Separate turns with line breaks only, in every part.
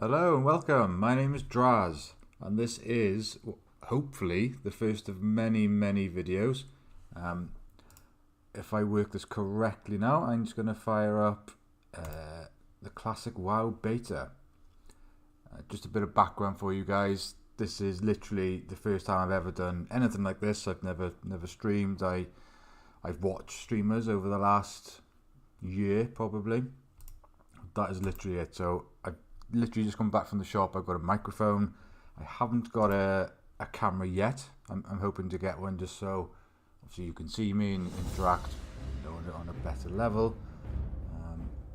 Hello and welcome. My name is Draz, and this is hopefully the first of many videos. If I work this correctly now, I'm just going to fire up the classic WoW beta. Just a bit of background for you guys. This is literally the first time I've ever done anything like this. I've never streamed. I've watched streamers over the last year probably. That is literally it. So I've literally just come back from the shop. I've got a microphone. I haven't got a camera yet. I'm hoping to get one just so obviously you can see me and interact on a better level.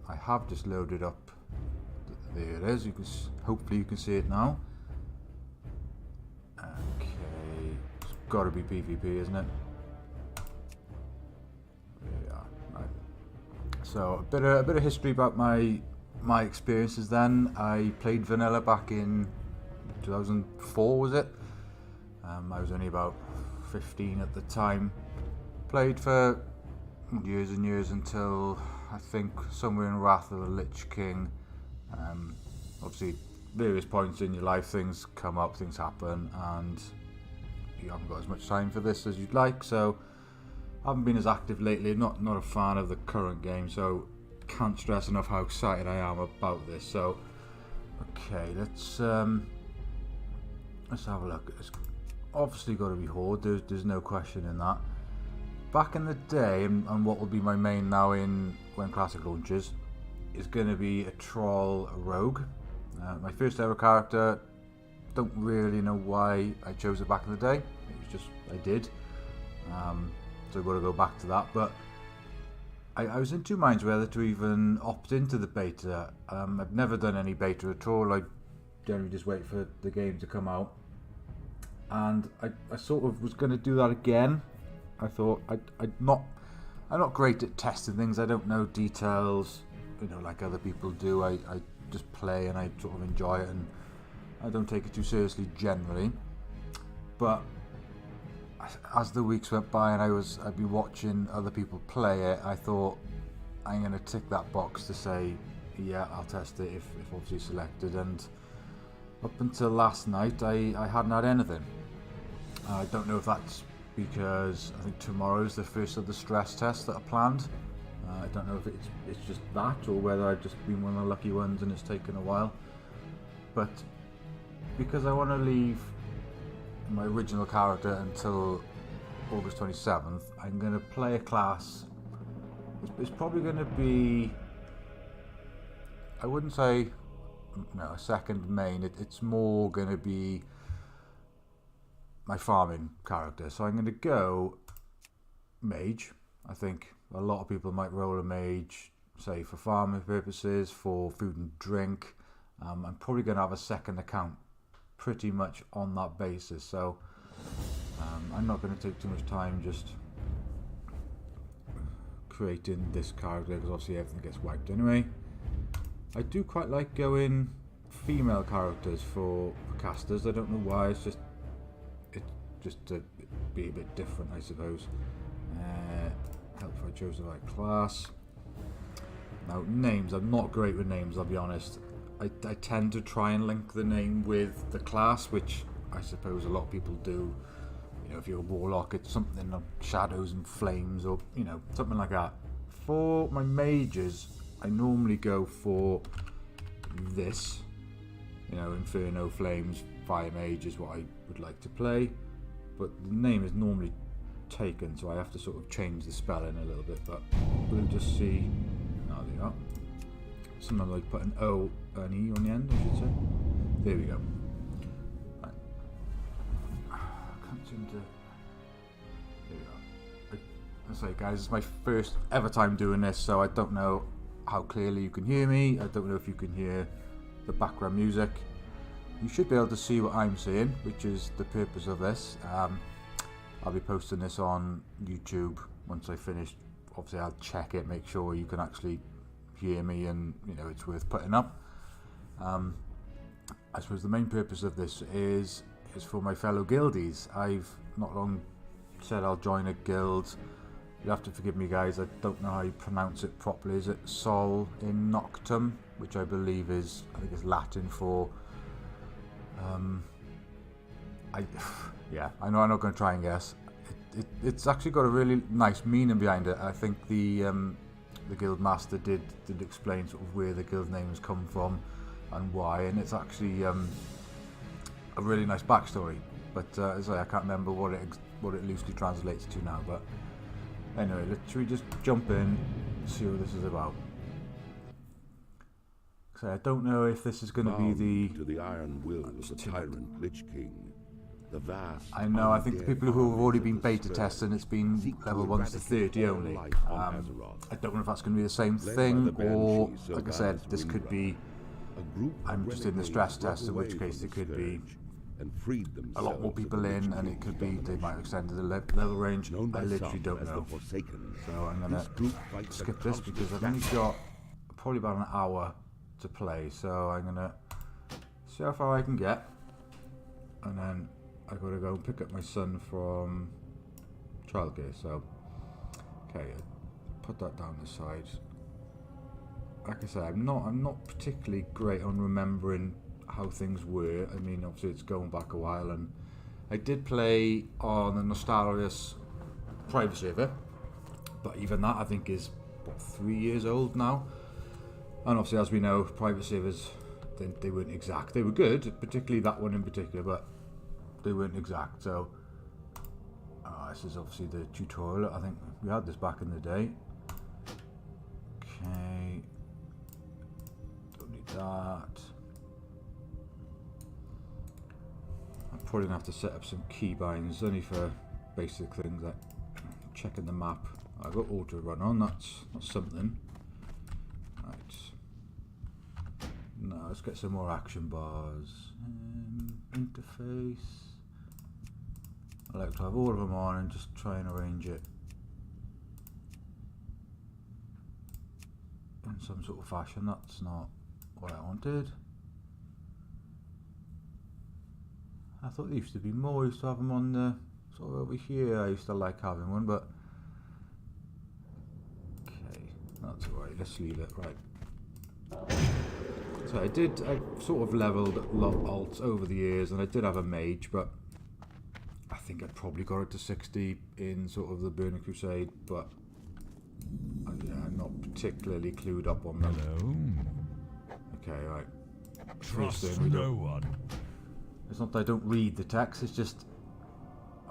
I have just loaded up. There it is. Hopefully you can see it now. Okay, it's got to be PvP, isn't it? There we are. Right. So a bit of history about my experiences then. I played vanilla back in 2004, was it? I was only about 15 at the time. Played for years and years until I think somewhere in Wrath of the Lich King. Obviously, various points in your life, things come up, things happen, and you haven't got as much time for this as you'd like. So, I haven't been as active lately. Not a fan of the current game. So, can't stress enough how excited I am about this. So, okay, let's have a look. It's obviously got to be Horde. There's no question in that. Back in the day, and what will be my main now when Classic launches, is going to be a Troll Rogue. My first ever character. Don't really know why I chose it back in the day. It was just I did. So I've got to go back to that, but I was in two minds whether to even opt into the beta. I've never done any beta at all. I generally just wait for the game to come out, and I sort of was going to do that again. I thought I'm not great at testing things. I don't know details, like other people do. I just play and I sort of enjoy it, and I don't take it too seriously generally. But as the weeks went by and I'd be watching other people play it, I thought I'm going to tick that box to say, yeah, I'll test it if obviously selected. And up until last night, I hadn't had anything. I don't know if that's because I think tomorrow's the first of the stress tests that are planned. I don't know if it's just that or whether I've just been one of the lucky ones and it's taken a while. But because I want to leave my original character until August 27th, I'm going to play a class. It's probably going to be, I wouldn't say a second main. It's more going to be my farming character. So I'm going to go mage. I think a lot of people might roll a mage, say for farming purposes, for food and drink. I'm probably going to have a second account pretty much on that basis. So I'm not going to take too much time just creating this character because obviously everything gets wiped anyway. I do quite like going female characters for casters. I don't know why. It's just to be a bit different, I suppose. Help if I chose the right class. Now names, I'm not great with names, I'll be honest. I tend to try and link the name with the class, which I suppose a lot of people do. If you're a warlock, it's something of shadows and flames, or something like that. For my mages, I normally go for this. Inferno, flames, fire mage is what I would like to play, but the name is normally taken, so I have to sort of change the spelling a little bit. But we'll just see. Now there you are. Sometimes I put an O, an E on the end, I should say. There we go. Right. I can't seem to. There we go. I say, guys, it's my first ever time doing this, so I don't know how clearly you can hear me. I don't know if you can hear the background music. You should be able to see what I'm seeing, which is the purpose of this. I'll be posting this on YouTube once I finish. Obviously, I'll check it, make sure you can actually hear me, and it's worth putting up. I suppose the main purpose of this is for my fellow guildies. I've not long said I'll join a guild You'll have to forgive me, guys. I don't know how you pronounce it properly. Is it Sol in Noctum, which I believe is, I think, is Latin for. Yeah, I know. I'm not going to try and guess. It's actually got a really nice meaning behind it. I think the guild master did explain sort of where the guild names come from and why, and it's actually a really nice backstory. But as I say, I can't remember what it loosely translates to now. But anyway, should we just jump in and see what this is about? So I don't know if this is going to be
to the iron will of the tyrant Lich King. The vast.
I know. I think the people who have already been beta testing, it's been level 1 to 30 only. I don't know if that's going to be the same thing, or like I said, this could be. I'm just in the stress test, in which case there could be a lot more people in, and it could be they might have extended the level range. I literally don't know. So I'm gonna skip this because I've only got probably about an hour to play. So I'm gonna see how far I can get, and then I gotta go and pick up my son from childcare. So okay, put that down the side. Like I say, I'm not particularly great on remembering how things were. I mean, obviously it's going back a while, and I did play on the Nostalgia's private server, but even that I think is what, 3 years old now. And obviously, as we know, private servers they weren't exact. They were good, particularly that one in particular, but they weren't exact. So this is obviously the tutorial. I think we had this back in the day. Okay, don't need that. I'm probably gonna have to set up some keybinds only for basic things like checking the map. I've got auto run on. That's something. Right. Now let's get some more action bars. Interface. I like to have all of them on and just try and arrange it in some sort of fashion. That's not what I wanted. I thought there used to be more. I used to have them on the sort of over here. I used to like having one, but okay, that's alright. Let's leave it. Right. So I sort of leveled a lot of alts over the years, and I did have a mage, but I think I probably got it to 60 in sort of the Burning Crusade, but yeah, I'm not particularly clued up on them.
Hello.
Okay, right.
Trust no one.
It's not that I don't read the text, it's just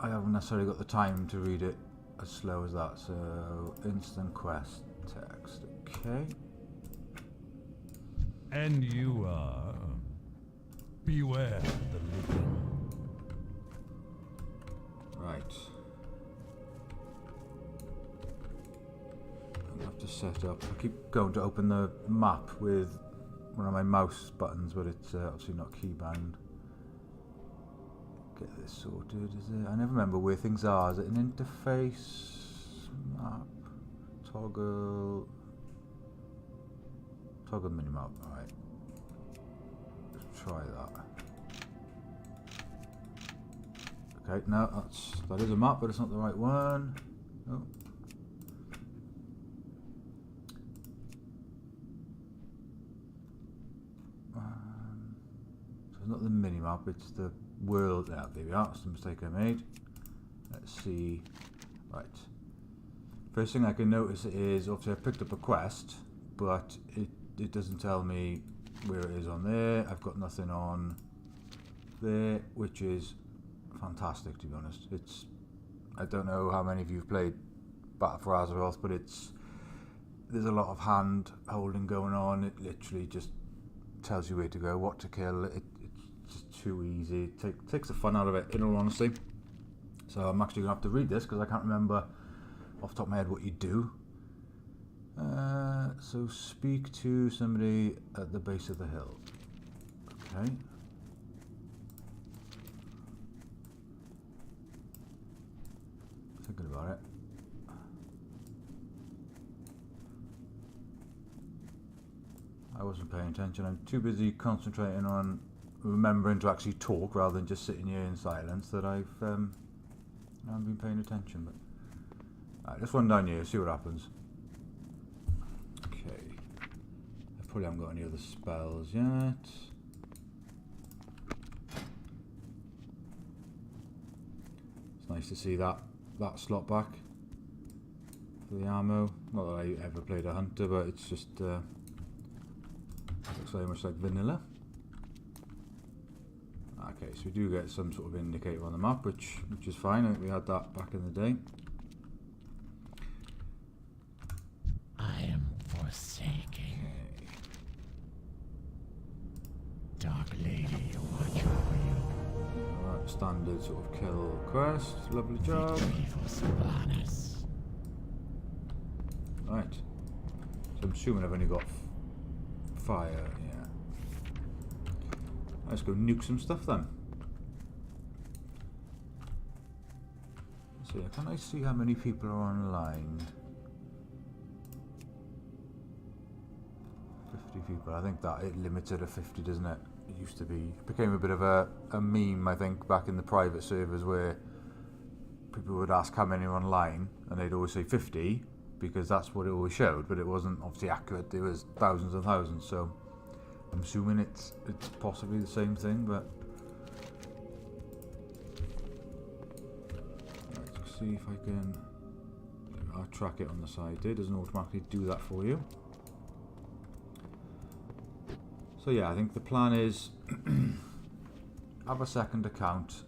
I haven't necessarily got the time to read it as slow as that. So, instant quest text, okay.
And you are. Beware the living.
Right. I have to set up. I keep going to open the map with one of my mouse buttons, but it's obviously not keybound. Get this sorted, is it? I never remember where things are. Is it an interface? Map? Toggle minimap, alright. Let's try that. Okay, no, that is a map, but it's not the right one. No. So it's not the minimap, it's the world. There we are, that's the mistake I made. Let's see. Right. First thing I can notice is, obviously I picked up a quest, but it doesn't tell me where it is on there. I've got nothing on there, which is fantastic, to be honest. I don't know how many of you have played Battle for Azeroth, but there's a lot of hand holding going on. It literally just tells you where to go, what to kill. It's just too easy. It takes the fun out of it, in all honesty. So I'm actually going to have to read this because I can't remember off the top of my head what you do. So speak to somebody at the base of the hill. Okay. Thinking about it. I wasn't paying attention. I'm too busy concentrating on remembering to actually talk rather than just sitting here in silence that I haven't been paying attention. But Alright, let's run down here, see what happens. Okay. I probably haven't got any other spells yet. It's nice to see that slot back for the ammo. Not that I ever played a hunter, but it's just looks very much like vanilla. Okay, so we do get some sort of indicator on the map, which is fine. I think we had that back in the day.
I am forsaken.
Okay.
Dark Lady, watch over you.
Alright, standard sort of kill quest. Lovely job.
Victory for Sylvanas.
Right. So I'm assuming I've only got fire, yeah. Let's go nuke some stuff then. So yeah, can I see how many people are online? 50 people. I think that it limited to 50, doesn't it? It used to be. It became a bit of a meme, I think, back in the private servers where people would ask how many are online and they'd always say 50 because that's what it always showed, but it wasn't obviously accurate. There was thousands and thousands, so I'm assuming it's possibly the same thing, but let's see if I can. I'll track it on the side there. It doesn't automatically do that for you. So yeah, I think the plan is have a second account,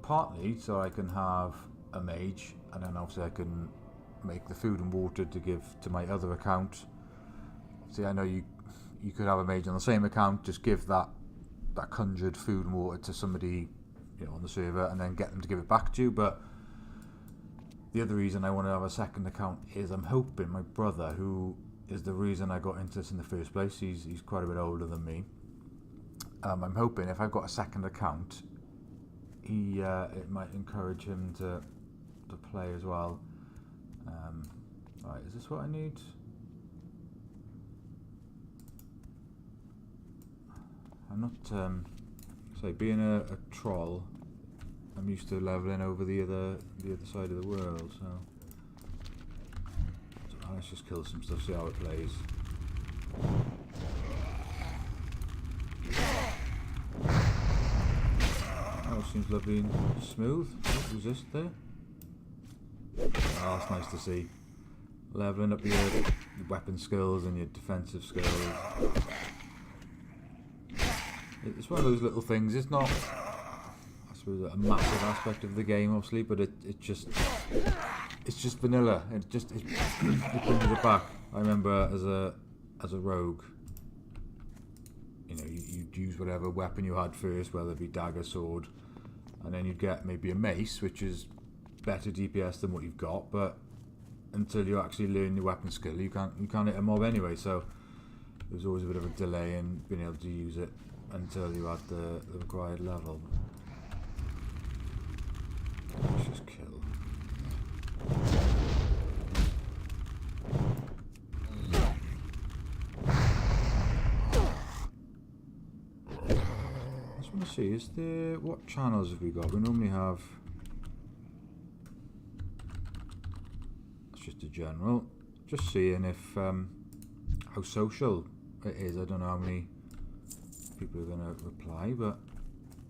partly so I can have a mage, and then obviously I can make the food and water to give to my other account. See, I know you could have a mage on the same account, just give that conjured food and water to somebody, you know, on the server, and then get them to give it back to you. But the other reason I want to have a second account is I'm hoping my brother, who is the reason I got into this in the first place, he's quite a bit older than me. I'm hoping if I've got a second account, it might encourage him to play as well. Right, is this what I need? I'm not, say, being a troll, I'm used to leveling over the other side of the world, so let's just kill some stuff, see how it plays. Oh, seems lovely and smooth. Resist there. Oh, that's nice to see. Leveling up your weapon skills and your defensive skills. It's one of those little things. It's not, I suppose, a massive aspect of the game, obviously, but it's just vanilla. It brings it back. I remember as a rogue, you know, you'd use whatever weapon you had first, whether it be dagger, sword, and then you'd get maybe a mace, which is better DPS than what you've got, but until you actually learn your weapon skill, you can't hit a mob anyway. So there's always a bit of a delay in being able to use it until you're at the required level. Let's just kill. I just want to see, what channels have we got? We normally have, it's just a general, just seeing if how social it is. I don't know how many people are going to reply, but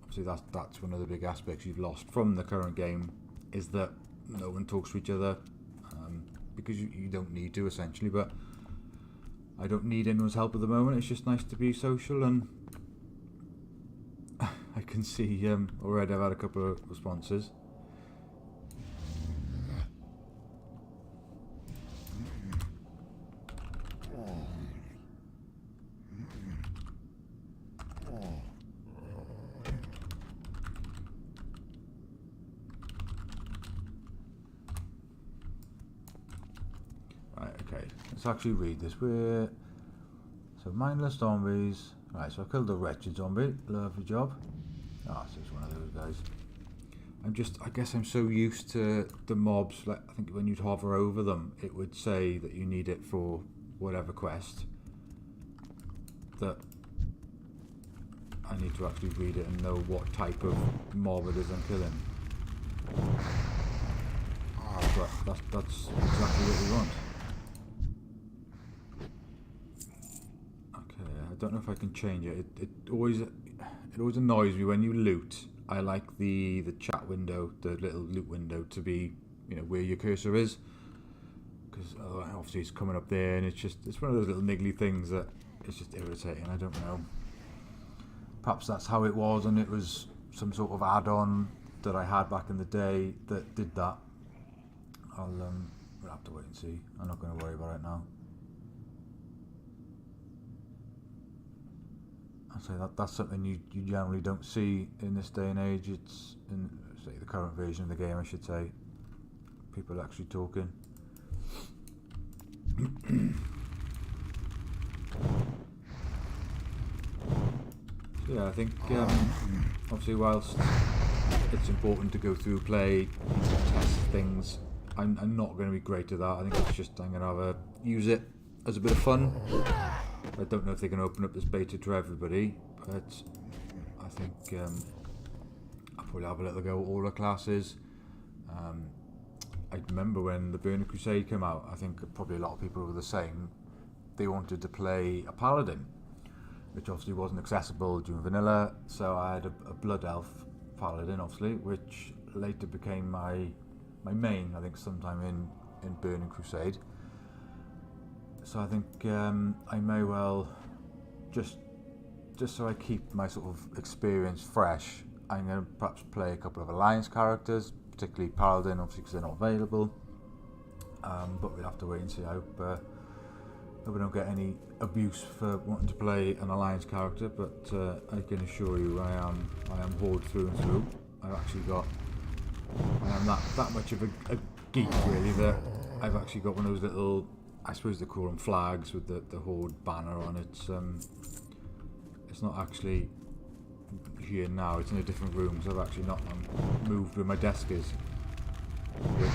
obviously that's one of the big aspects you've lost from the current game, is that no one talks to each other, because you don't need to, essentially. But I don't need anyone's help at the moment. It's just nice to be social, and I can see already I've had a couple of responses. Okay, let's actually read this. So mindless zombies. Right, so I killed a wretched zombie. Lovely job. Ah, so it's one of those guys. I guess I'm so used to the mobs. Like, I think when you'd hover over them, it would say that you need it for whatever quest, that I need to actually read it and know what type of mob it is I'm killing. but that's exactly what we want. Okay, I don't know if I can change it. It always annoys me when you loot. I like the chat window, the little loot window, to be, you know, where your cursor is, because obviously it's coming up there, and it's one of those little niggly things that it's just irritating. I don't know. Perhaps that's how it was, and it was some sort of add-on that I had back in the day that did that. We'll have to wait and see. I'm not going to worry about it now. I'd say that's something you generally don't see in this day and age. It's in, say, the current version of the game, I should say. People actually talking. So yeah, I think obviously whilst it's important to go through play, test things, I'm not going to be great at that. I think it's just I'm going to use it as a bit of fun. I don't know if they can open up this beta to everybody, but I think I'll probably have a little go at all the classes. I remember when the Burning Crusade came out, I think probably a lot of people were the same. They wanted to play a paladin, which obviously wasn't accessible during vanilla, so I had a blood elf paladin, obviously, which later became my main, I think, sometime in Burning Crusade. So I think I may well, just so I keep my sort of experience fresh, I'm going to perhaps play a couple of alliance characters, particularly paladin, obviously, because they're not available. But we'll have to wait and see. I hope we don't get any abuse for wanting to play an alliance character, but I can assure you I am Horde through and through. I am that much of a geek, really, that I've actually got one of those little, I suppose they call them flags, with the Horde banner on it. It's not actually here now, it's in a different room, so I've actually not moved where my desk is, which,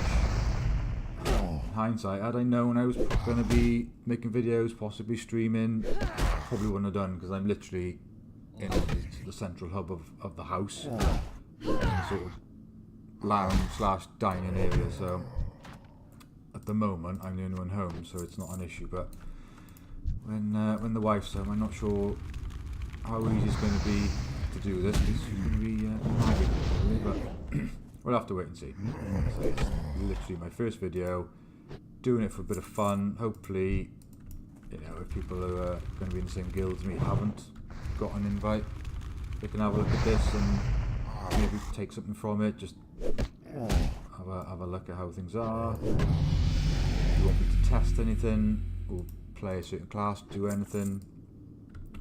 in hindsight, had I known I was going to be making videos, possibly streaming, I probably wouldn't have done, because I'm literally in the central hub of the house, in a sort of lounge/dining area, so at the moment I'm the only one home, so it's not an issue. But when the wife's home, I'm not sure how easy it's going to be to do this. It's going to be nagging, really, but we'll have to wait and see. So it's literally my first video, doing it for a bit of fun. Hopefully, you know, if people who are going to be in the same guild as me haven't got an invite, they can have a look at this and maybe take something from it. Just have a look at how things are. If you want me to test anything or play a certain class, do anything,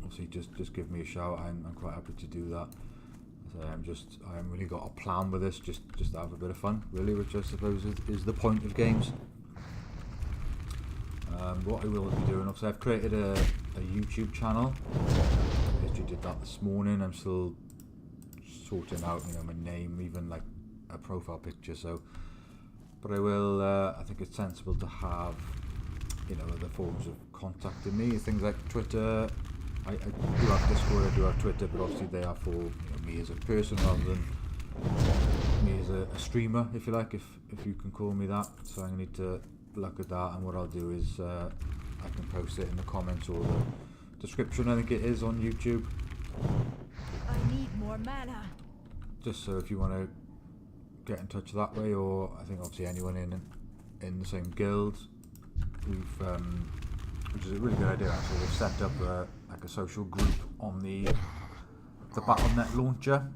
obviously just give me a shout. I'm quite happy to do that. So I haven't really got a plan with this, just to have a bit of fun, really, which I suppose is the point of games. What I will be doing, obviously I've created a YouTube channel. I literally did that this morning. I'm still sorting out, you know, my name, even like a profile picture. So, but I will. I think it's sensible to have, you know, other forms of contacting me, things like Twitter. I do have Discord, I do have Twitter, but obviously they are for, you know, me as a person rather than me as a streamer, if you like, if you can call me that. So I'm going to need to look at that, and what I'll do is I can post it in the comments or the description, I think it is, on YouTube.
I need more mana.
Just so if you want to get in touch that way, or I think obviously anyone in the same guild, which is a really good idea actually. They've set up like a social group on the Battle.net launcher.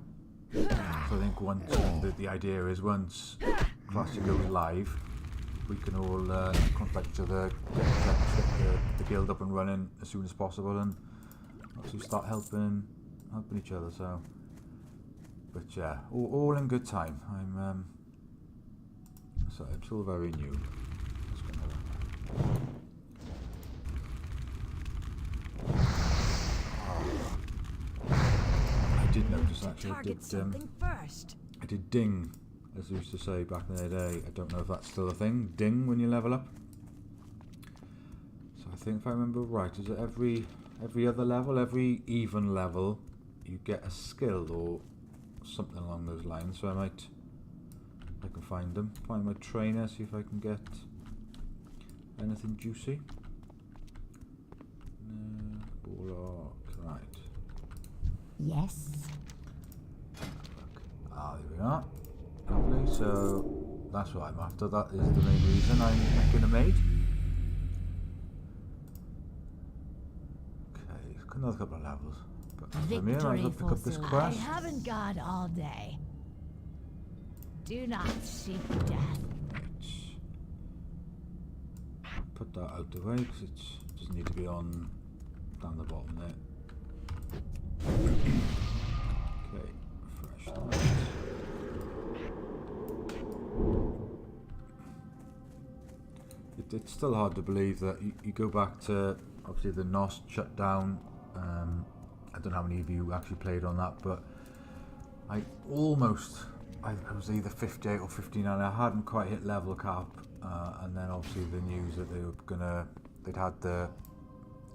So I think once the idea is once Classic goes live, we can all contact each other, get the guild up and running as soon as possible, and actually start helping each other. So, but yeah, all in good time. I'm still very new. I did notice actually. I did ding, as they used to say back in the day. I don't know if that's still a thing. Ding when you level up. So I think if I remember right, is it every other level, every even level, you get a skill or something along those lines. So I might I can find them. Find my trainer, see if I can get anything juicy. Bullock, right.
Yes.
Ah, there we are. Lovely, so that's what I'm after. That is the main reason I'm making a maid. Okay, another couple of levels. But from here, I will pick up this
I
quest.
haven't got all day. Do not seek death.
Put that out the way because it doesn't need to be on down the bottom there. Okay, fresh start. It's still hard to believe that you go back to obviously the NOS shut down. I don't know how many of you actually played on that, but I was either 58 or 59. I hadn't quite hit level cap, and then obviously the news that they'd had the,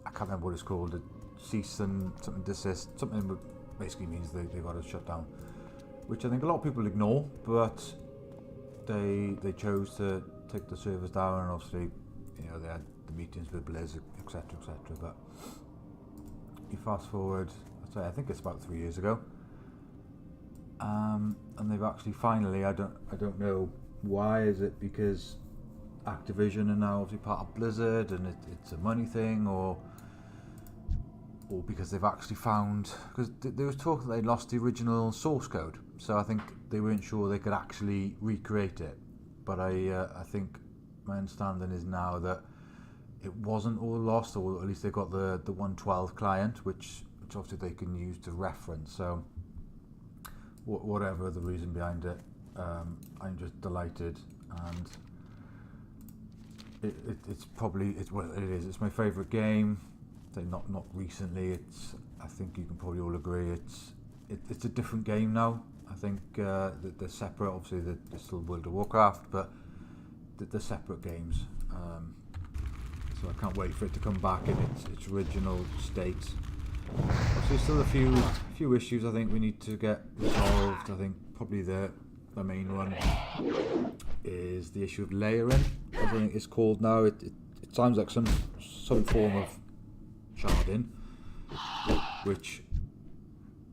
I can't remember what it's called, the cease and something desist, something that basically means they got to shut down, which I think a lot of people ignore, but they chose to take the servers down, and obviously, you know, they had the meetings with Blizzard, etc., etc. But you fast forward, I think it's about 3 years ago, and they've actually finally, I don't know why. Is it because Activision are now obviously part of Blizzard and it's a money thing, or because they've actually found, because there was talk that they lost the original source code, so I think they weren't sure they could actually recreate it. But I think my understanding is now that it wasn't all lost, or at least they got the 112 client, which obviously they can use to reference. So whatever the reason behind it, I'm just delighted, and it's it's my favourite game. Not recently. I think you can probably all agree it's a different game now. I think they're separate. Obviously, there's still World of Warcraft, but they're separate games. So I can't wait for it to come back in its original state. Obviously, still a few issues I think we need to get resolved. I think probably the main one is the issue of layering, as I think it's called now. It sounds like some form of sharding, which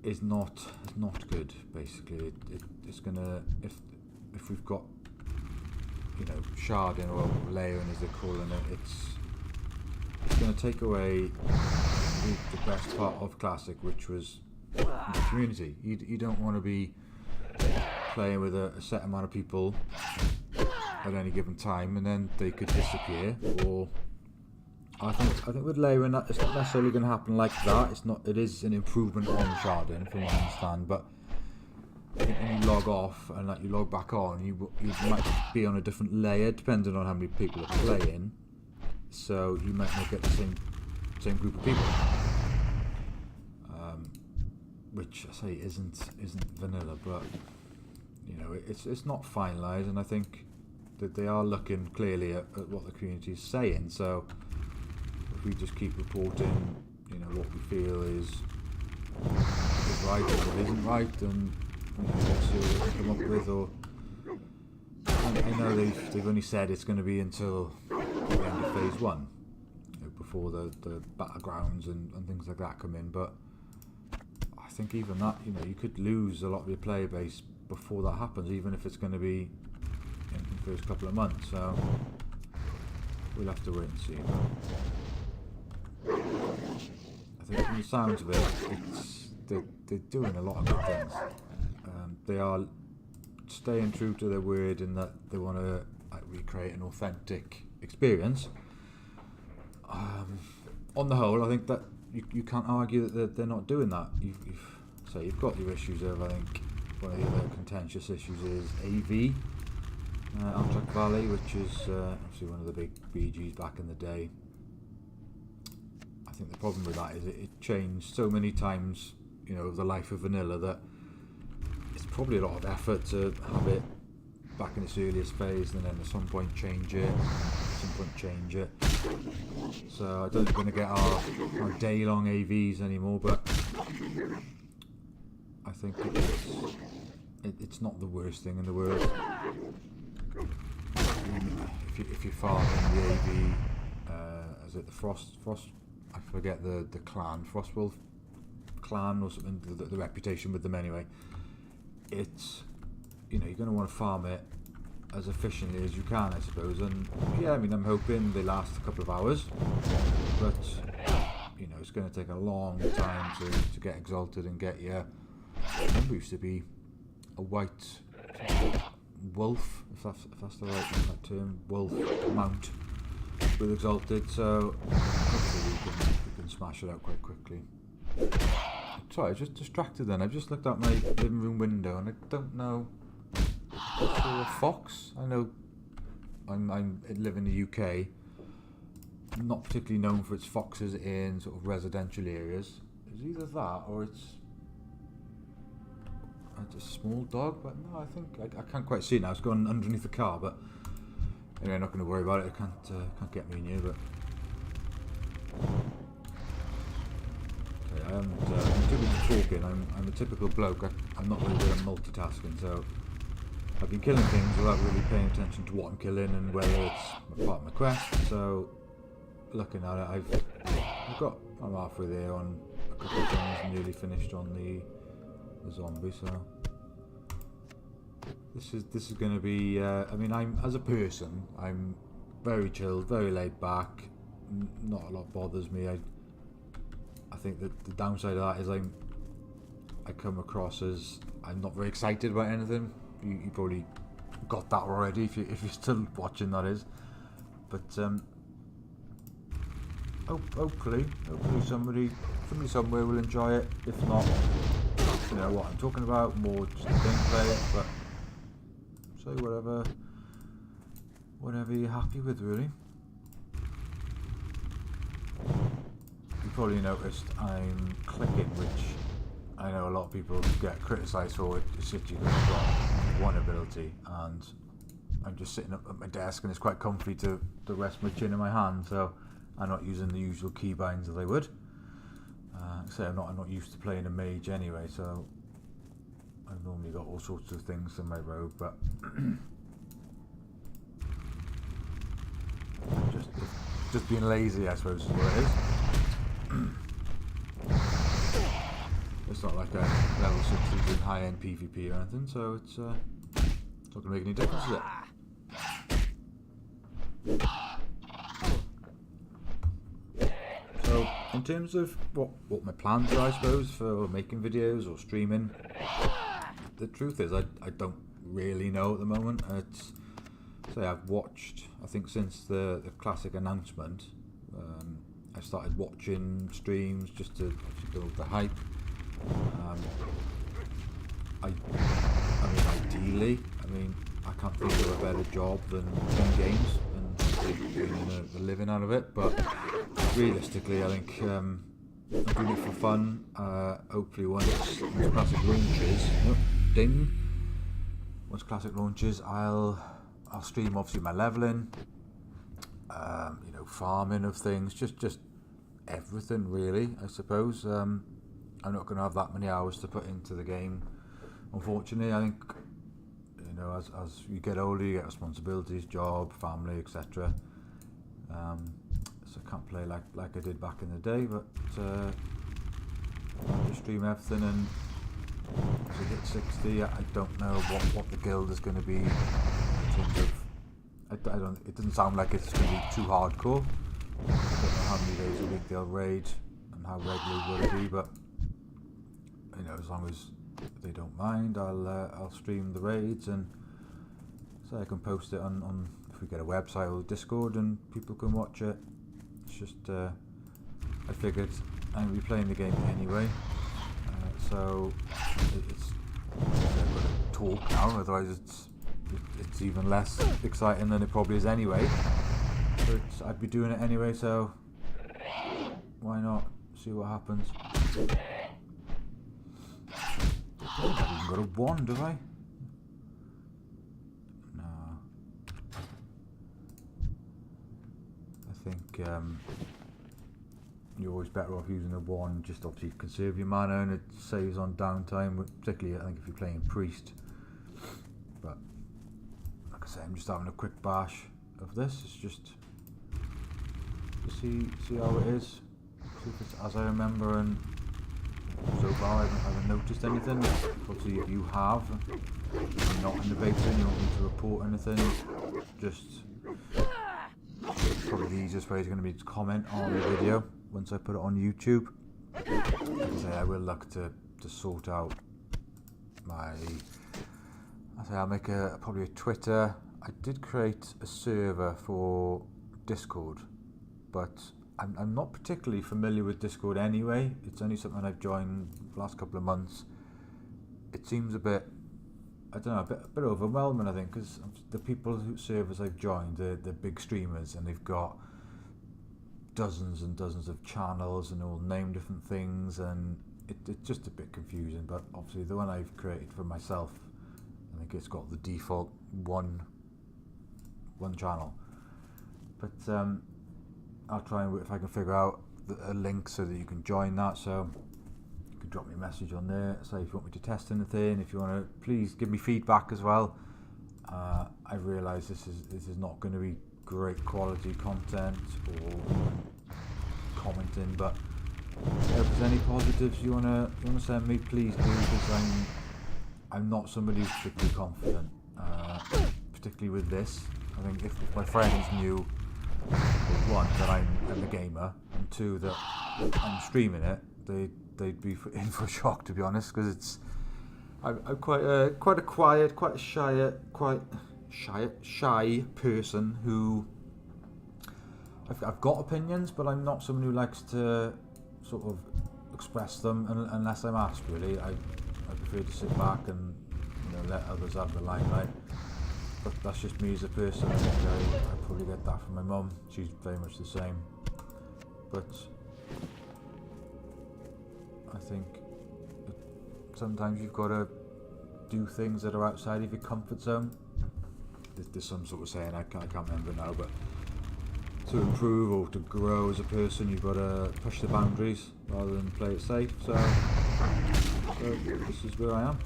is not good. Basically, it's gonna, if we've got, you know, sharding or layering as they're calling it, it's gonna take away the best part of Classic, which was the community. You don't want to be playing with a set amount of people at any given time and then they could disappear. Or I think with layering, it's not necessarily going to happen like that. It is an improvement on sharding from what I understand, but I think when you log off and you log back on, you might be on a different layer depending on how many people are playing, so you might not get the same group of people, which I say isn't vanilla, but you know, it's not finalised, and I think that they are looking clearly at what the community is saying. So if we just keep reporting, you know, what we feel is right or what isn't right, and you know, let's see what we can come up with. Or I know they've only said it's going to be until the end of phase 1, you know, before the battlegrounds and things like that come in. But I think even that, you know, you could lose a lot of your player base before that happens, even if it's going to be in the first couple of months. So we'll have to wait and see. I think from the sounds of it, they're doing a lot of good things. They are staying true to their word in that they want to recreate an authentic experience. On the whole, I think that you can't argue that they're not doing that. You've got your issues of, I think one of the other contentious issues is AV, Amtrak Valley, which is obviously one of the big BGs back in the day. I think the problem with that is it changed so many times, you know, over the life of vanilla, that it's probably a lot of effort to have it back in its earliest phase and then at some point change it, So I don't think we're going to get our day-long AVs anymore, but I think it's not the worst thing in the world. If you're farming the AV, is it the Frost? I forget the clan, Frostwolf clan or something. The reputation with them anyway. It's, you know, you're going to want to farm it as efficiently as you can, I suppose. And yeah, I mean, I'm hoping they last a couple of hours, but you know, it's going to take a long time to get exalted and get your. I remember it used to be a white wolf, if that's the right term, wolf mount with exalted. So hopefully we can smash it out quite quickly. Sorry, I just distracted then. I've just looked out my living room window and I don't know. What's a fox? I know I live in the UK. Not particularly known for its foxes in sort of residential areas. It's either that or it's a small dog, but no, I think I can't quite see it now. It's gone underneath the car, but anyway, I'm not going to worry about it. It can't get me in here, but okay, I'm too busy talking. I'm a typical bloke. I'm not really good at multitasking, so I've been killing things without really paying attention to what I'm killing and whether it's part of my quest. So looking at it, I'm halfway there on a couple of things, nearly finished on the zombie. So this is going to be. I mean, as a person, I'm very chilled, very laid back. Not a lot bothers me. I think that the downside of that is I come across as I'm not very excited about anything. You probably got that already if you're still watching, that is. But hopefully somebody somewhere will enjoy it. If not, you know what I'm talking about, more just gameplay. But say whatever you're happy with, really. You probably noticed I'm clicking, which I know a lot of people get criticised for. It's literally because I've got one ability, and I'm just sitting up at my desk, and it's quite comfy to rest my chin in my hand, so I'm not using the usual keybinds as I would. So I'm not used to playing a mage anyway, so I've normally got all sorts of things in my robe, but just being lazy, I suppose, is what it is. It's not like a level 60 in high-end PvP or anything, so it's not going to make any difference, is it? So, in terms of what my plans are, I suppose, for making videos or streaming, the truth is I don't really know at the moment. I've watched, I think since the classic announcement, I started watching streams just to build the hype. I mean, ideally, I can't think of a better job than playing games and doing a living out of it, but realistically, I think I'm doing it for fun. Hopefully once Classic launches, once Classic launches, I'll stream obviously my leveling, you know, farming of things, just everything really, I suppose. I'm not going to have that many hours to put into the game, unfortunately. I think, you know, as you get older, you get responsibilities, job, family, etc. So I can't play like I did back in the day, but I'll just stream everything, and as I hit 60, I don't know what the guild is going to be in terms of. It doesn't sound like it's going to be too hardcore. I don't know how many days a week they'll raid and how regularly will it be, but you know, as long as they don't mind, I'll stream the raids, and so I can post it on if we get a website or Discord and people can watch it. It's just I figured I'm gonna be playing the game anyway, so it's I'm gonna talk now, otherwise it's even less exciting than it probably is anyway. But I'd be doing it anyway, so why not see what happens. I haven't even got a wand, have I? No. I think you're always better off using a wand, just obviously conserve your mana, and it saves on downtime, particularly I think if you're playing priest. So I'm just having a quick bash of this. It's just to see how it is. See if it's as I remember, and so far I haven't noticed anything. Obviously, if you have, if you're not in the beta and you don't need to report anything, just probably the easiest way is going to be to comment on the video once I put it on YouTube. Like I say, I will look to sort out my. I'll make probably a Twitter. I did create a server for Discord, but I'm not particularly familiar with Discord anyway. It's only something I've joined the last couple of months. It seems a bit, I don't know, a bit overwhelming, I think, because the people whose servers I've joined, they're big streamers, and they've got dozens and dozens of channels and all name different things, and it's just a bit confusing. But obviously the one I've created for myself, I think it's got the default one channel. But I'll try and, if I can figure out a link so that you can join that, so you can drop me a message on there, say if you want me to test anything, if you want to please give me feedback as well. I realise this is not going to be great quality content or commenting, but if there's any positives you wanna send me, please do, because I'm not somebody who's particularly confident, particularly with this. I think if my friends knew, one, that I'm a gamer, and two, that I'm streaming it, they'd be in for a shock, to be honest, because I'm quite a quiet, quite a shy person who I've got opinions, but I'm not someone who likes to sort of express them unless I'm asked. Really, I prefer to sit back and let others have the limelight. But that's just me as a person. I think I probably get that from my mum. She's very much the same. But I think sometimes you've got to do things that are outside of your comfort zone. There's some sort of saying, I can't remember now, but to improve or to grow as a person, you've got to push the boundaries rather than play it safe. So this is where I am.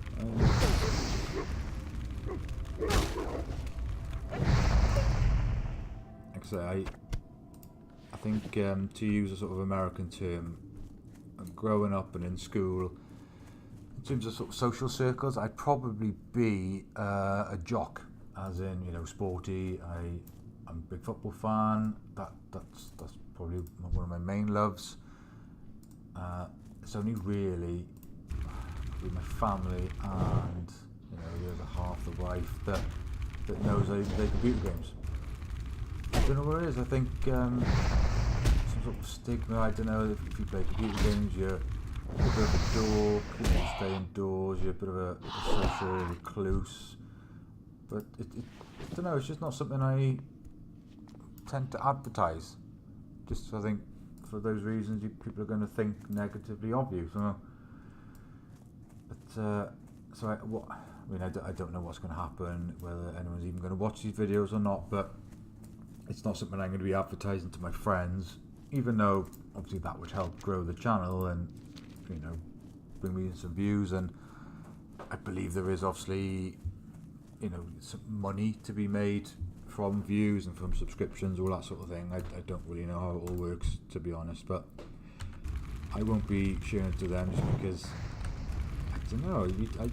Like I say, I think to use a sort of American term, growing up and in school, in terms of sort of social circles, I'd probably be a jock, as in sporty. I'm a big football fan. That's probably one of my main loves. It's only really with my family and the other half, the wife, that knows I play computer games. I don't know what it is. I think some sort of stigma. I don't know, if you play computer games, you're a bit of a dork, you stay indoors, you're a bit of a social recluse. But I don't know, it's just not something I tend to advertise. Just, I think, for those reasons, people are going to think negatively of you. So, but I don't know what's going to happen, whether anyone's even going to watch these videos or not. But it's not something I'm going to be advertising to my friends, even though obviously that would help grow the channel and bring me some views. And I believe there is obviously some money to be made from views and from subscriptions, all that sort of thing. I don't really know how it all works, to be honest, but I won't be sharing it to them just because I don't know. I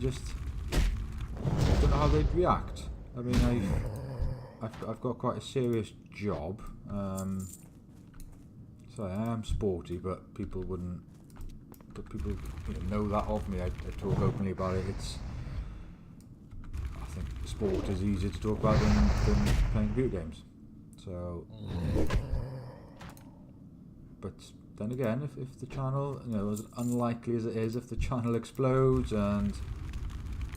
don't know how they'd react. I mean, I've got quite a serious job, so I am sporty, but people wouldn't. But people know that of me. I talk openly about it. I think sport is easier to talk about than playing computer games. So, but then again, if the channel, as unlikely as it is, if the channel explodes and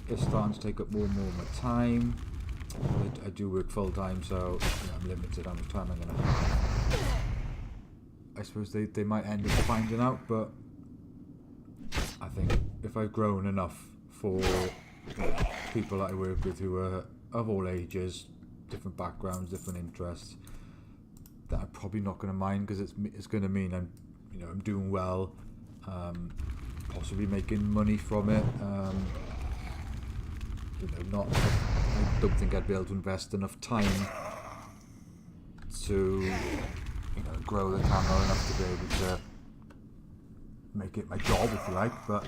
it's starting to take up more and more of my time, I do work full time, so I'm limited how much time I'm going to have. I suppose they might end up finding out, but I think if I've grown enough for people that I work with who are of all ages, different backgrounds, different interests, that I'm probably not going to mind, because it's going to mean I'm doing well, possibly making money from it. Not I don't think I'd be able to invest enough time to, grow the channel enough to be able to make it my job, if you like. But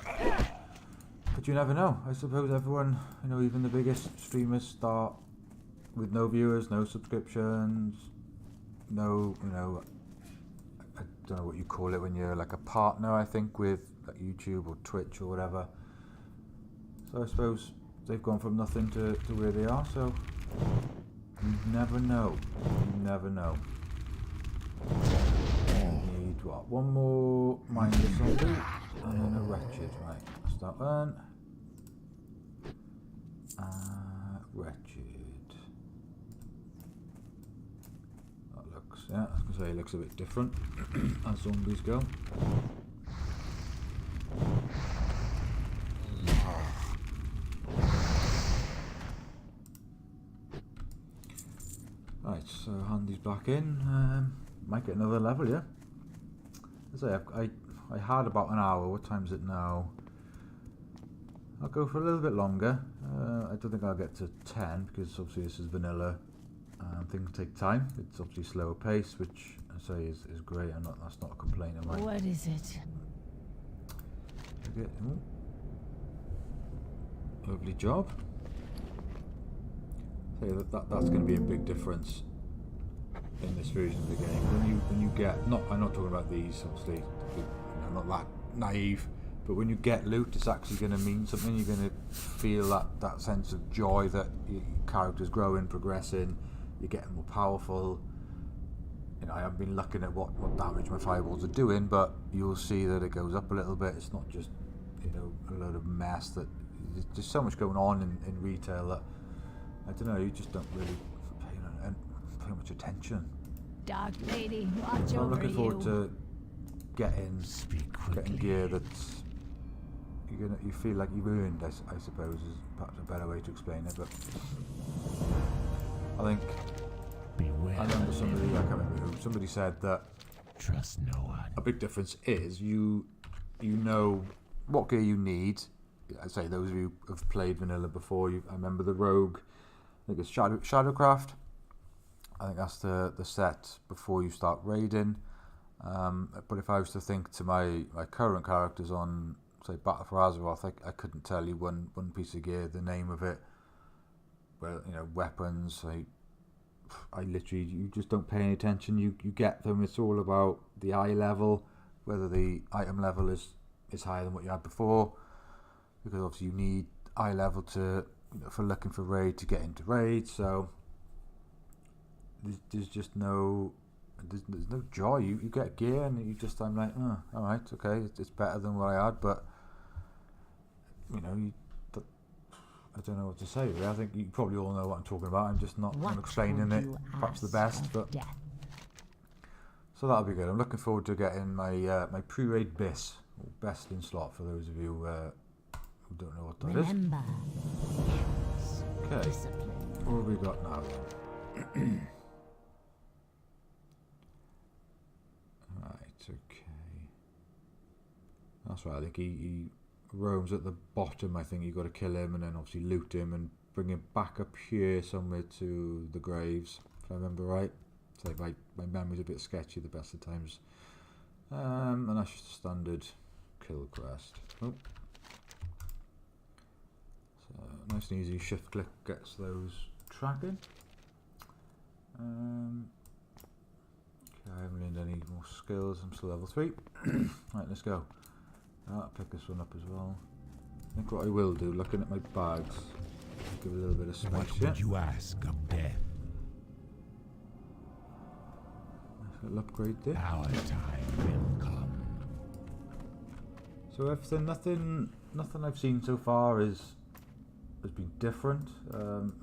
you never know. I suppose everyone, even the biggest streamers start with no viewers, no subscriptions, no, I don't know what you call it when you're like a partner, I think, with like YouTube or Twitch or whatever. So I suppose they've gone from nothing to where they are, so you never know. You never know. We need what? One more mindless zombie and then a wretched. Right, that's that one. Wretched. That looks, I was gonna say it looks a bit different as zombies go. Right, so Handy's back in. Might get another level, yeah. As I say, I had about an hour. What time is it now? I'll go for a little bit longer. I don't think I'll get to 10 because obviously this is vanilla. Things take time. It's obviously slower pace, which I say is great. That's not a complaint of mine.
What is it?
Okay. Lovely job. So that's going to be a big difference in this version of the game. When you get, I'm not talking about these, obviously, I'm not that naive, but when you get loot, it's actually going to mean something. You're going to feel that sense of joy that your character's growing, progressing, you're getting more powerful. I haven't been looking at what damage my fireballs are doing, but you'll see that it goes up a little bit. It's not just a load of mess. That there's so much going on in retail that I don't know, you just don't really pay much attention.
Dark lady, watch
So I'm
over
looking forward to getting gear that's you feel like you've earned, I suppose, is perhaps a better way to explain it. But I think
Beware.
I remember I can't remember who, somebody said that
Trust no one.
a big difference is you know what gear you need. I say those of you who have played vanilla before, I remember the rogue, I think it's Shadowcraft. I think that's the set before you start raiding. But if I was to think to my current characters on, say, Battle for Azeroth, I couldn't tell you one piece of gear, the name of it. Well, weapons. I literally, you just don't pay any attention. You get them. It's all about the eye level, whether the item level is higher than what you had before, because obviously you need eye level to for looking for raid to get into raid. So there's just no joy. You get gear and I'm like, oh, all right, okay, it's better than what I had, but I don't know what to say really. I think you probably all know what I'm talking about. I'm just not explaining it perhaps the best, but so that'll be good. I'm looking forward to getting my my pre-raid BIS, or best in slot, for those of you who don't know what that is.
Remember.
Okay,
Discipline.
what have we got now then? Right, okay. That's right, I think he roams at the bottom. I think you got to kill him and then obviously loot him and bring him back up here somewhere to the graves, if I remember right. So my memory's a bit sketchy the best of times. And that's just a standard kill quest. Oh. So nice and easy, shift click gets those tracking. Okay, I haven't learned any more skills, I'm still level 3. Right, let's go. I'll pick this one up as well. I think what I will do, looking at my bags, give it a little bit of space.
What would you ask of death?
Nice little upgrade there.
Our time will come.
So everything, nothing I've seen so far has been different.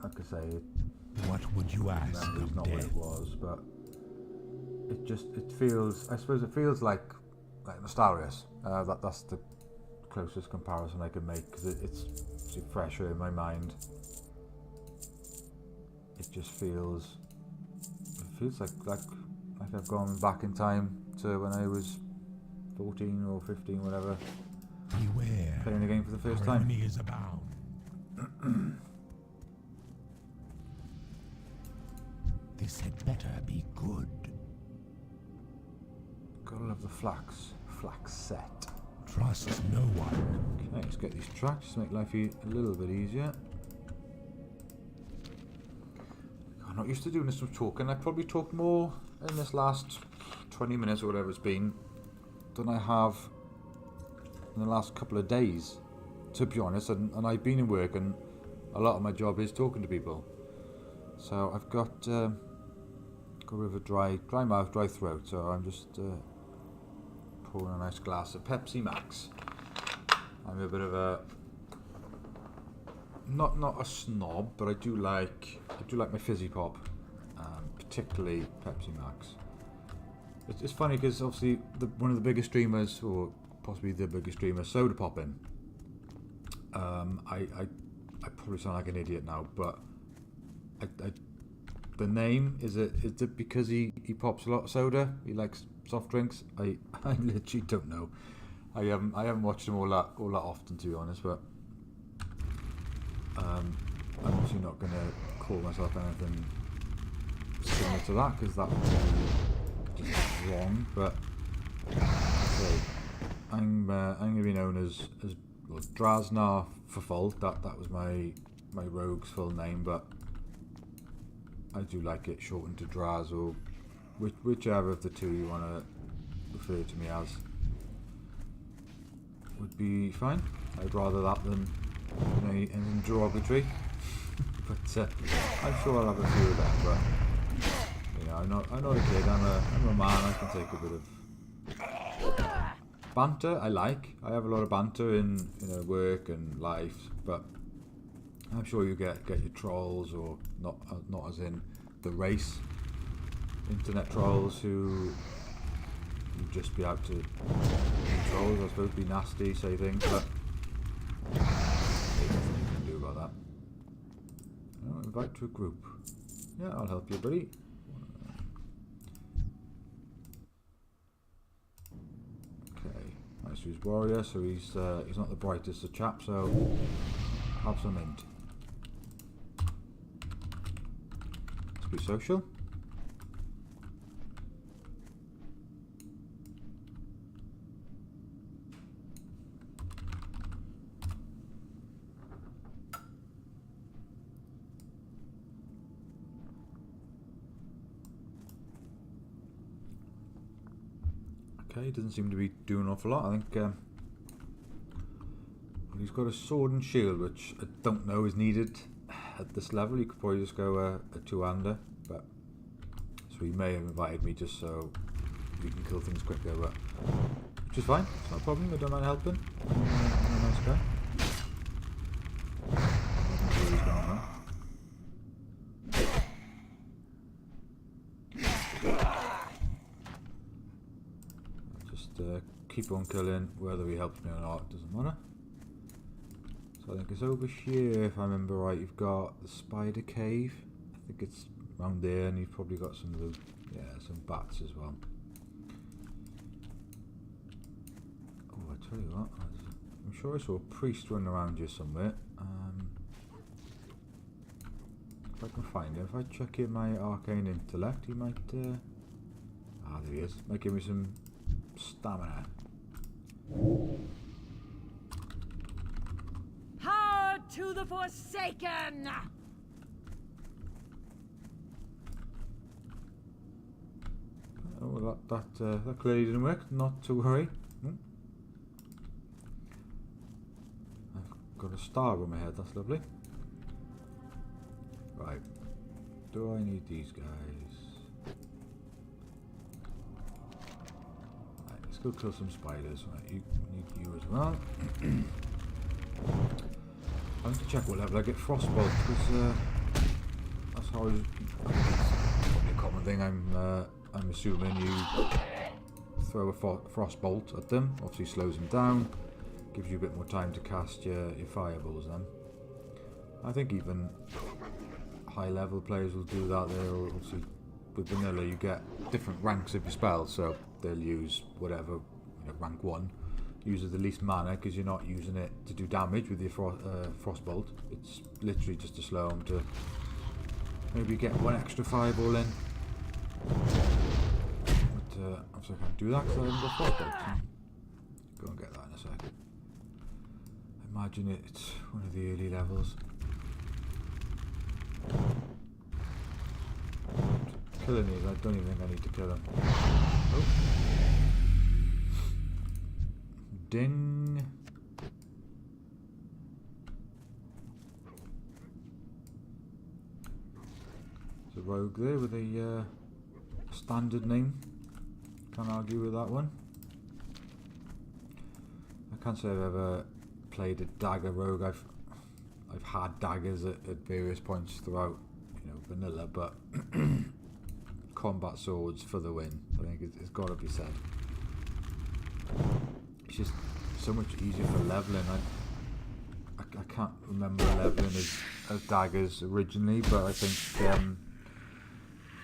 Like I say,
What would you ask
memory's
of
not what
death?
it was, but it feels. I suppose it feels like Nostarius. That's the closest comparison I can make, because it's fresher in my mind. It just feels. It feels like I've gone back in time to when I was 14 or 15, whatever,
Beware.
playing the game for the first
Our
time.
enemy is abound. better be good.
Gotta love the flax set.
Trust no one.
Okay, let's get these tracks to make life a little bit easier. I'm not used to doing this much talking. I probably talked more in this last 20 minutes or whatever it's been than I have in the last couple of days, to be honest. And I've been in work, and a lot of my job is talking to people. So I've got a bit of a dry mouth, dry throat. So I'm just pouring a nice glass of Pepsi Max. I'm a bit of a not a snob, but I do like my fizzy pop, particularly Pepsi Max. It's funny because obviously one of the biggest streamers, or possibly the biggest streamer, soda popping. I probably sound like an idiot now, but the name is it because he pops a lot of soda? He likes soft drinks. I literally don't know. I haven't watched him all that often, to be honest, but I'm obviously not going to call myself anything similar to that, because that would be just wrong. But okay, I'm going to be known as well, Draz for fault. That was my rogue's full name, but I do like it shortened to Draz, or whichever of the two you want to refer to me as would be fine. I'd rather that than anything derogatory. But I'm sure I'll have a few of them. But you know, I'm not a kid. I'm a man. I can take a bit of banter. I have a lot of banter in work and life, but I'm sure you get your trolls, or not as in the race, internet trolls who just be out to be trolls, I suppose, be nasty, say things, but there's nothing you can do about that. Oh, invite to a group. Yeah, I'll help you, buddy. Okay, nice to his warrior, so he's not the brightest of chaps, so have some mint. Let's be social. Okay, doesn't seem to be doing an awful lot. I think he's got a sword and shield, which I don't know is needed at this level. You could probably just go a two-hander, but so he may have invited me just so we can kill things quicker, but which is fine. It's not a problem. I don't mind helping. I'm a nice guy. I don't know where he's going now. Keep on killing, whether he helps me or not, doesn't matter. So I think it's over here, if I remember right. You've got the spider cave. I think it's around there, and you've probably got some of the some bats as well. Oh, I tell you what, I'm sure I saw a priest running around here somewhere. If I can find him, if I check in my arcane intellect, he might. There he is. Might give me some stamina.
Power to the Forsaken!
Oh, well, that clearly didn't work. Not to worry. I've got a star on my head. That's lovely. Right. Do I need these guys? Go kill some spiders. Right, you need you as well. I have to check what level I get frostbolt, because that's how it's probably a common thing. I'm assuming you throw a frostbolt at them. Obviously slows them down, gives you a bit more time to cast your fireballs. Then I think even high level players will do that. They'll obviously, with vanilla you get different ranks of your spells, so they'll use whatever, rank 1 uses the least mana, because you're not using it to do damage with your frostbolt. It's literally just to slow them to maybe get one extra fireball in. But obviously I can't do that because I haven't got frostbite. Go and get that in a sec. I imagine it's one of the early levels. Killing these, I don't even think I need to kill them. Oh. Ding. There's a rogue there with a standard name. Can't argue with that one. I can't say I've ever played a dagger rogue. I've had daggers at various points throughout, you know, vanilla, but combat swords for the win. I think it's got to be said. It's just so much easier for leveling. I can't remember leveling as daggers originally, but I think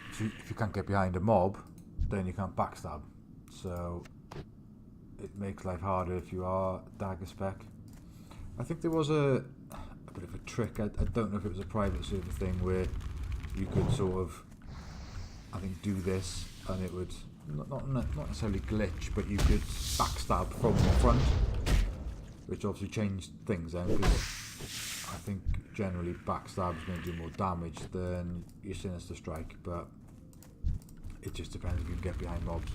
if you can't get behind a mob, then you can't backstab. So it makes life harder if you are dagger spec. I think there was a bit of a trick. I don't know if it was a private server thing where you could sort of, I think, do this and it would not necessarily glitch, but you could backstab from the front, which obviously changed things then, because I think generally backstab is going to do more damage than your sinister strike, but it just depends if you can get behind mobs.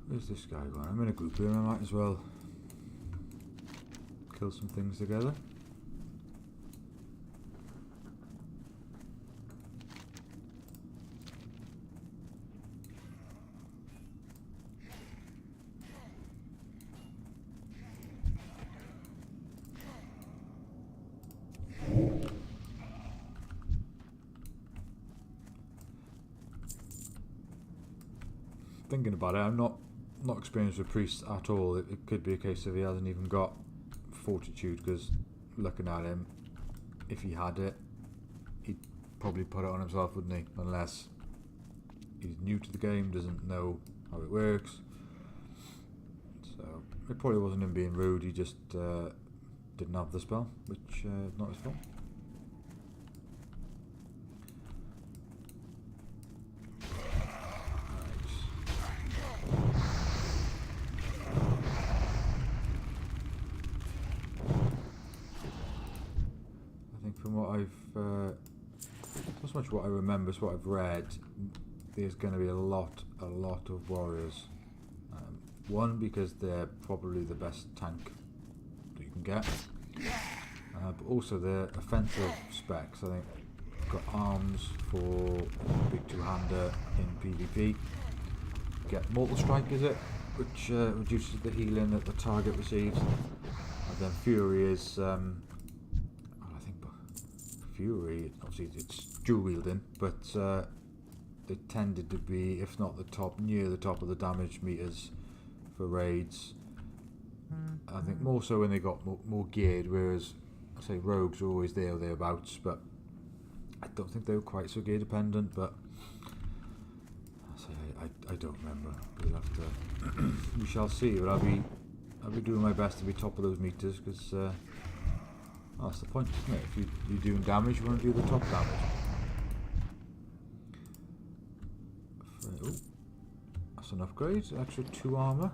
Where's this guy going? I'm in a group here, I might as well kill some things together. Thinking about it, I'm not experienced with priests at all. It could be a case of he hasn't even got fortitude, because looking at him, if he had it, he'd probably put it on himself, wouldn't he? Unless he's new to the game, doesn't know how it works. So it probably wasn't him being rude, he just didn't have the spell, which not his fault. From what I've, not so much what I remember, it's what I've read, there's going to be a lot of warriors. One, because they're probably the best tank that you can get, but also they're offensive specs. I think got arms for big two-hander in PvP. Get mortal strike, is it, which reduces the healing that the target receives, and then fury is. Fury, obviously it's dual wielding, but they tended to be, if not the top, near the top of the damage meters for raids. I think more so when they got more geared, whereas I say rogues are always there or thereabouts, but I don't think they were quite so gear dependent. But I don't remember. We'll have to we shall see. But I'll be doing my best to be top of those meters, because that's the point, isn't it? If you're doing damage, you want to do the top damage. Oh, that's an upgrade, extra 2 armor.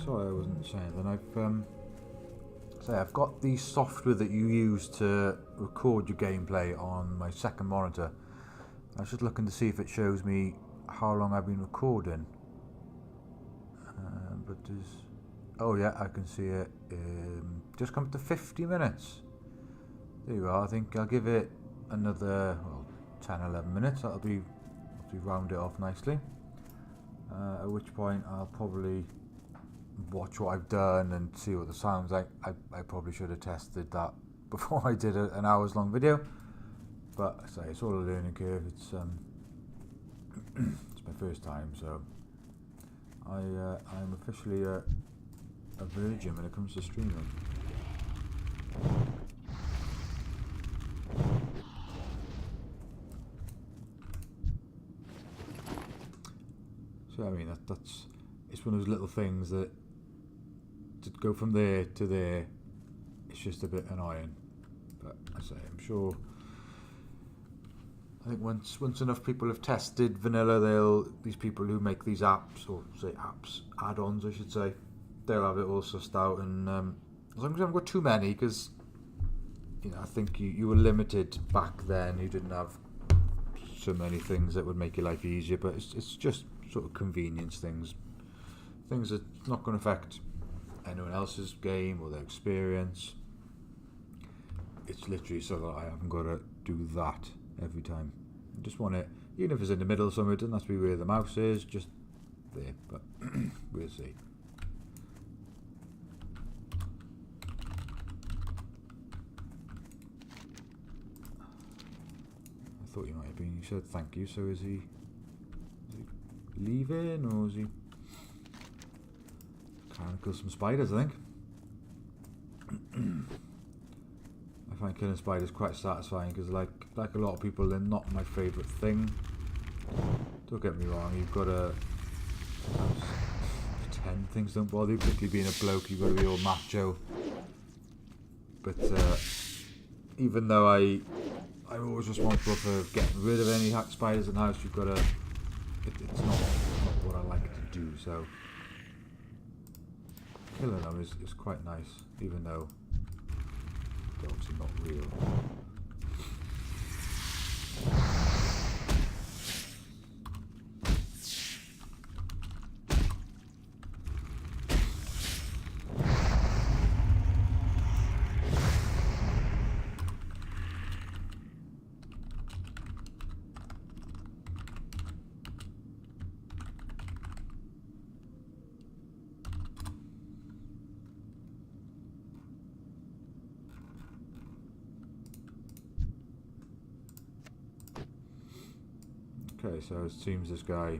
Sorry, I wasn't saying that. I've got the software that you use to record your gameplay on my second monitor. I was just looking to see if it shows me how long I've been recording. But there's, oh yeah, I can see it. Just come to 50 minutes. There you are. I think I'll give it another 10-11 minutes. That'll be round it off nicely. At which point I'll probably watch what I've done and see what the sounds like, I probably should have tested that before I did an hours long video. But I say it's all a learning curve. It's it's my first time, so I'm officially a virgin when it comes to streaming. So I mean that's it's one of those little things that to go from there to there, it's just a bit annoying. But I say I'm sure. I think once enough people have tested vanilla, these people who make these apps, or say apps, add-ons I should say, they'll have it all sussed out. And as long as I haven't got too many, because I think you were limited back then. You didn't have so many things that would make your life easier, but it's just sort of convenience things that's not going to affect anyone else's game or their experience. It's literally so that I haven't got to do that every time. I just want it, even if it's in the middle somewhere, it doesn't have to be where the mouse is, just there, but we'll see. I thought you might have been, you said thank you, so is he leaving, or is he trying to kill some spiders, I think. I find killing spiders quite satisfying, because like a lot of people, they're not my favourite thing. Don't get me wrong, you've got to pretend things don't bother you, particularly being a bloke, you've got to be all macho. But even though I'm always responsible for getting rid of any hacked spiders in the house, you've got to, it's not what I like to do, so killing them is quite nice, even though they're obviously not real. Okay, so it seems this guy,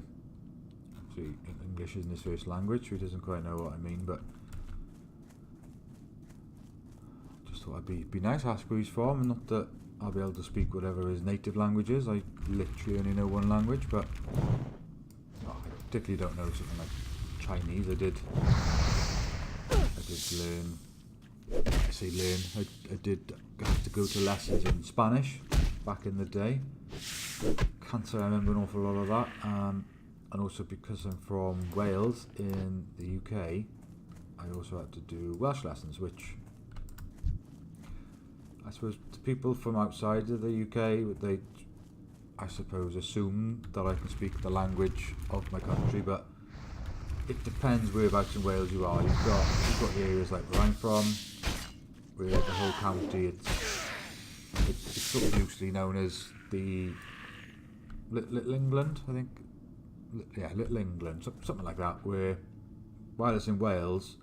see, English isn't his first language, so he doesn't quite know what I mean, but just thought it'd be nice to ask where he's from, and not that I'll be able to speak whatever his native language is. I literally only know one language, but I particularly don't know something like Chinese. I did learn, I say learn, I did have to go to lessons in Spanish back in the day. Can't say I remember an awful lot of that, and also because I'm from Wales in the UK, I also had to do Welsh lessons, which I suppose to people from outside of the UK, they, I suppose, assume that I can speak the language of my country, but it depends whereabouts in Wales you are. You've got the areas like where I'm from, where the whole county, it's sort of loosely known as the Little England, I think. Yeah, Little England, something like that. Where, while it's in Wales,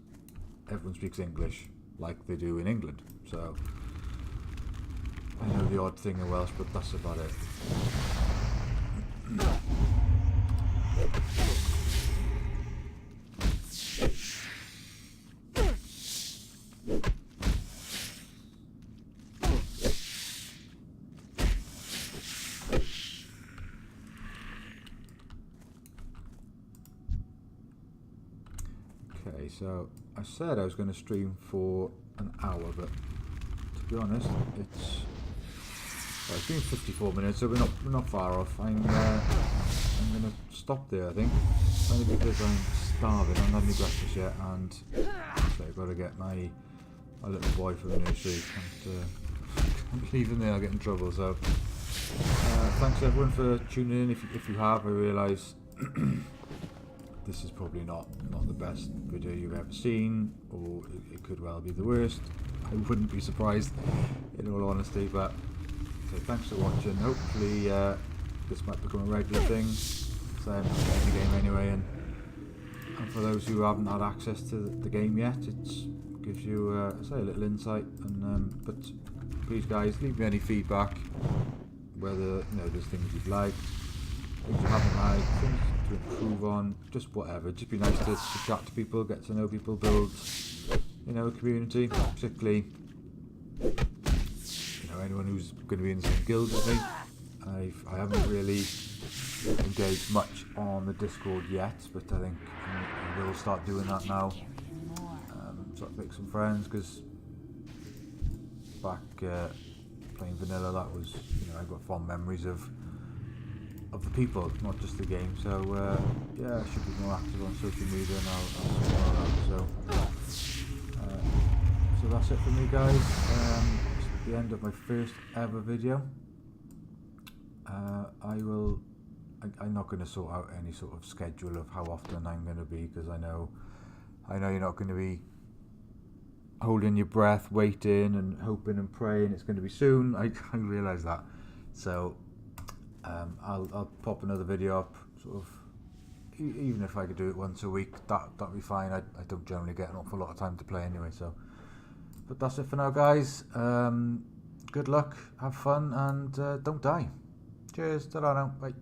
everyone speaks English like they do in England. So I know the odd thing in Welsh, but that's about it. Okay, so I said I was going to stream for an hour, but to be honest, it's been 54 minutes, so we're not far off. I'm going to stop there, I think, only because I'm starving. I haven't had any breakfast yet, and so I've got to get my little boy from the nursery. Can't leave him there, I'll get in trouble. So thanks everyone for tuning in. If you have, I realise this is probably not the best video you've ever seen, or it could well be the worst. I wouldn't be surprised, in all honesty, but so thanks for watching. Hopefully this might become a regular thing, so I'm not getting the game anyway, and And for those who haven't had access to the game yet, it gives you say a little insight. And but please, guys, leave me any feedback. Whether there's things you've liked, things you haven't liked, things to improve on, just whatever. Just be nice to chat to people, get to know people, build a community, particularly anyone who's going to be in the same guild as me. I haven't really engaged much on the Discord yet, but I think I will start doing that now. Sort of make some friends, because back playing vanilla, that was I've got fond memories of the people, not just the game. So yeah, I should be more active on social media, and I'll sort all that. So that's it for me, guys. It's the end of my first ever video. I'm not going to sort out any sort of schedule of how often I'm going to be, because I know you're not going to be holding your breath, waiting and hoping and praying it's going to be soon. I realise that. So I'll pop another video up, sort of, even if I could do it once a week, that'd be fine. I don't generally get an awful lot of time to play anyway. So, but that's it for now, guys. Good luck, have fun, and don't die. Cheers, ta-ra now, bye.